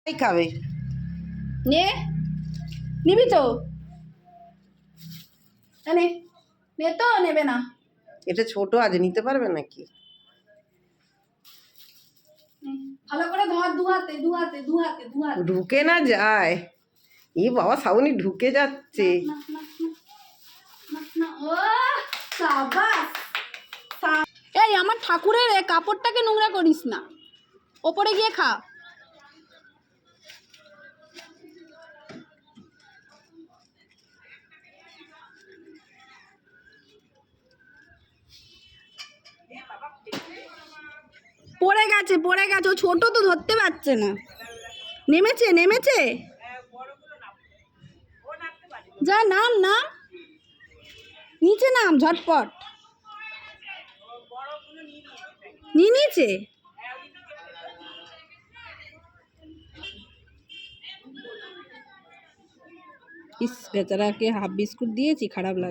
খাবে নে নিবি তো নে নে তো নেবে না এটা ছোট আজ নিতে পারবে নাকি? ভালো করে ধর দু হাতে দু হাতে দু হাতে দু হাতে ঢুকে না যায়। ই বাবা শ্রাবণী ঢুকে যাচ্ছে। না না না না ও সাবাস এই আমার ঠাকুরের কাপড়টাকে নোংরা করিস না ওপরে গিয়ে খা পড়ে গেছে ও ছোট তো ধরতে পারছে না নেমেছে নেমেছে যা নাম নাম নিচে নাম ঝটপট নিয়ে নিচে ইস বেচারাকে হাফ বিস্কুট দিয়েছি খারাপ লাগে